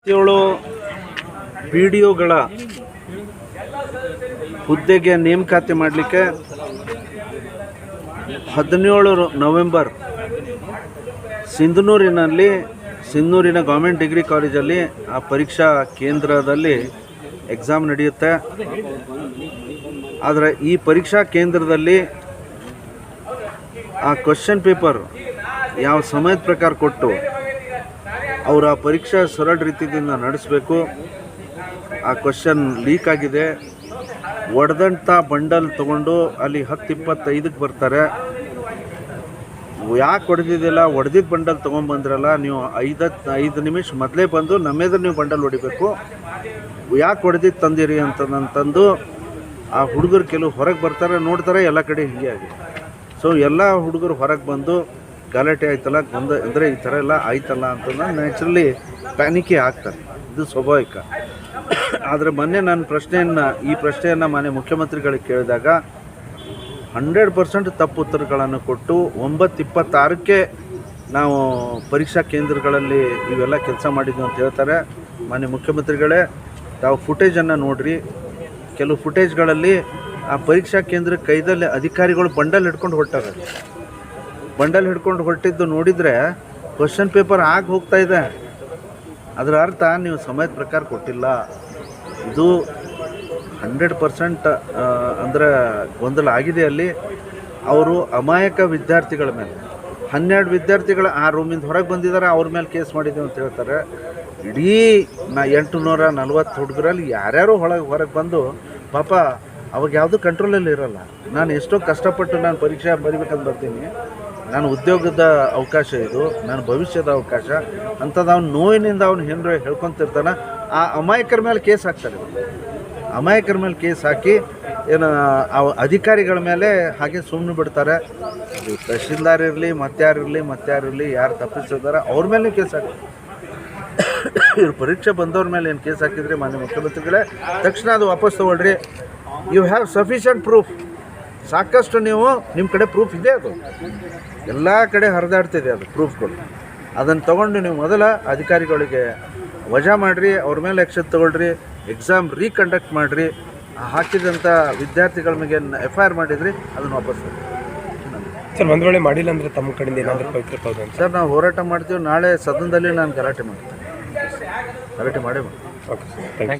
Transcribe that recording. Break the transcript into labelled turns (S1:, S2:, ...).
S1: 7 ಪಿಡಿಒಗಳ ಹುದ್ದೆಗೆ ನೇಮಕಾತಿ ಮಾಡಲಿಕ್ಕೆ 17 ನವೆಂಬರ್ ಸಿಂಧನೂರಿನ ಗೌರ್ಮೆಂಟ್ ಡಿಗ್ರಿ ಕಾಲೇಜಲ್ಲಿ ಆ ಪರೀಕ್ಷಾ ಕೇಂದ್ರದಲ್ಲಿ ಎಕ್ಸಾಮ್ ನಡೆಯುತ್ತೆ. ಆದರೆ ಈ ಪರೀಕ್ಷಾ ಕೇಂದ್ರದಲ್ಲಿ ಆ ಕ್ವಶನ್ ಪೇಪರ್ ಯಾವ ಸಮಯದ ಪ್ರಕಾರ ಕೊಟ್ಟು ಅವರ ಪರೀಕ್ಷಾ ಸರಳ ರೀತಿಯಿಂದ ನಡೆಸಬೇಕು. ಆ ಕ್ವಶನ್ ಲೀಕ್ ಆಗಿದೆ. ಒಡೆದಂಥ ಬಂಡಲ್ ತೊಗೊಂಡು ಅಲ್ಲಿ 10-25ಕ್ಕೆ ಬರ್ತಾರೆ. ಯಾಕೆ ಹೊಡೆದಿದ್ದಿಲ್ಲ, ಹೊಡೆದಿದ್ದ ಬಂಡಲ್ ತೊಗೊಂಬಂದ್ರಲ್ಲ, ನೀವು 5 ನಿಮಿಷ ಮೊದಲೇ ಬಂದು ನಮ್ಮೆದುರು ನೀವು ಬಂಡಲ್ ಹೊಡಿಬೇಕು, ಯಾಕೆ ಹೊಡೆದಿದ್ದು ತಂದಿರಿ ಅಂತಂದು ಆ ಹುಡುಗರು ಕೆಲವು ಹೊರಗೆ ಬರ್ತಾರೆ, ನೋಡ್ತಾರೆ ಎಲ್ಲ ಕಡೆ ಹೀಗೆ ಆಗಿದೆ. ಸೊ ಎಲ್ಲ ಹುಡುಗರು ಹೊರಗೆ ಬಂದು ಗಲಾಟೆ ಆಯ್ತಲ್ಲ, ಅಂದರೆ ಈ ಥರ ಎಲ್ಲ ಆಯ್ತಲ್ಲ ಅಂತಂದ್ರೆ ನ್ಯಾಚುರಲಿ ಪ್ಯಾನಿಕೇ ಆಗ್ತಾರೆ, ಇದು ಸ್ವಾಭಾವಿಕ. ಆದರೆ ಮೊನ್ನೆ ನಾನು ಈ ಪ್ರಶ್ನೆಯನ್ನು ಮಾನ್ಯ ಮುಖ್ಯಮಂತ್ರಿಗಳಿಗೆ ಕೇಳಿದಾಗ 100% ತಪ್ಪು ಉತ್ತರಗಳನ್ನು ಕೊಟ್ಟು 9:26ಕ್ಕೆ ನಾವು ಪರೀಕ್ಷಾ ಕೇಂದ್ರಗಳಲ್ಲಿ ಇವೆಲ್ಲ ಕೆಲಸ ಮಾಡಿದ್ವಿ ಅಂತ ಹೇಳ್ತಾರೆ. ಮಾನ್ಯ ಮುಖ್ಯಮಂತ್ರಿಗಳೇ, ತಾವು ಫುಟೇಜನ್ನು ನೋಡಿರಿ. ಕೆಲವು ಫುಟೇಜ್ಗಳಲ್ಲಿ ಆ ಪರೀಕ್ಷಾ ಕೇಂದ್ರ ಕೈದಲ್ಲಿ ಅಧಿಕಾರಿಗಳು ಬಂಡಲ್ ಹಿಡ್ಕೊಂಡು ಹೊರಟಾರೆ. ಬಂಡಲ್ ಹಿಡ್ಕೊಂಡು ಹೊರಟಿದ್ದು ನೋಡಿದರೆ ಕ್ವಶನ್ ಪೇಪರ್ ಆಗಿ ಹೋಗ್ತಾ ಇದೆ. ಅದರ ಅರ್ಥ ನೀವು ಸಮಯದ ಪ್ರಕಾರ ಕೊಟ್ಟಿಲ್ಲ. ಇದು 100% ಅಂದರೆ ಗೊಂದಲ ಆಗಿದೆ. ಅಲ್ಲಿ ಅವರು ಅಮಾಯಕ ವಿದ್ಯಾರ್ಥಿಗಳ ಮೇಲೆ 12 ವಿದ್ಯಾರ್ಥಿಗಳು ಆ ರೂಮಿಂದ ಹೊರಗೆ ಬಂದಿದ್ದಾರೆ, ಅವ್ರ ಮೇಲೆ ಕೇಸ್ ಮಾಡಿದ್ದೀವಿ ಅಂತ ಹೇಳ್ತಾರೆ. ಇಡೀ 840 ಹುಡುಗರಲ್ಲಿ ಯಾರ್ಯಾರು ಹೊರಗೆ ಬಂದು ಪಾಪ ಅವಾಗ ಯಾವುದೂ ಕಂಟ್ರೋಲಲ್ಲಿ ಇರೋಲ್ಲ. ನಾನು ಎಷ್ಟೋ ಕಷ್ಟಪಟ್ಟು ನಾನು ಪರೀಕ್ಷೆ ಬರಿಬೇಕಂತ ಬರ್ತೀನಿ. ನಾನು ಉದ್ಯೋಗದ ಅವಕಾಶ ಇದು, ನನ್ನ ಭವಿಷ್ಯದ ಅವಕಾಶ ಅಂಥದ್ದು. ಅವ್ನು ನೋವಿನಿಂದ ಅವ್ನು ಹೇಳ್ಕೊತಿರ್ತಾನೆ. ಆ ಅಮಾಯಕರ ಮೇಲೆ ಕೇಸ್ ಹಾಕ್ತಾರೆ. ಅಮಾಯಕರ ಮೇಲೆ ಕೇಸ್ ಹಾಕಿ ಅಧಿಕಾರಿಗಳ ಮೇಲೆ ಹಾಗೆ ಸುಮ್ಮನೆ ಬಿಡ್ತಾರೆ. ಅದು ತಹಶೀಲ್ದಾರ್ ಇರಲಿ, ಮತ್ತಾರಿರಲಿ, ಯಾರು ತಪ್ಪಿಸಿದಾರೆ ಅವ್ರ ಮೇಲೆ ಕೇಸ್ ಹಾಕಿ. ಇವ್ರು ಪರೀಕ್ಷೆ ಬಂದವ್ರ ಮೇಲೆ ಏನು ಕೇಸ್ ಹಾಕಿದ್ರಿ ಮಾನ್ಯ ಮುಖ್ಯಮಂತ್ರಿಗಳೇ, ತಕ್ಷಣ ಅದು ವಾಪಸ್ ತೊಗೊಳ್ರಿ. You have sufficient proof. ಸಾಕಷ್ಟು ನೀವು ನಿಮ್ಮ ಕಡೆ ಪ್ರೂಫ್ ಇದೆ, ಅದು ಎಲ್ಲ ಕಡೆ ಹರಿದಾಡ್ತಿದೆ ಅದು ಪ್ರೂಫ್ಗಳು. ಅದನ್ನು ತೊಗೊಂಡು ನೀವು ಮೊದಲ ಅಧಿಕಾರಿಗಳಿಗೆ ವಜಾ ಮಾಡಿರಿ, ಅವ್ರ ಮೇಲೆ ಆ್ಯಕ್ಷನ್ ತೊಗೊಳ್ರಿ, ಎಕ್ಸಾಮ್ ರೀಕಂಡಕ್ಟ್ ಮಾಡಿರಿ. ಹಾಕಿದಂಥ ವಿದ್ಯಾರ್ಥಿಗಳ ಮೇಲೆ FIR ಮಾಡಿದ್ರಿ, ಅದನ್ನು ವಾಪಸ್
S2: ಸರ್. ಒಂದು ವೇಳೆ ಮಾಡಿಲ್ಲ ಅಂದರೆ ತಮ್ಮ ಕಡೆಯಿಂದ ಏನಾದರೂ ಪವಿತ್ರಬಹುದು ಅಂತ
S1: ಸರ್ ನಾವು ಹೋರಾಟ ಮಾಡ್ತೀವಿ. ನಾಳೆ ಸದನದಲ್ಲಿ ನಾನು ಗಲಾಟೆ ಮಾಡ್ತೀನಿ, ಗಲಾಟೆ ಮಾಡೇ ಮಾಡ್ತೀನಿ.
S2: Okay sir, thank you.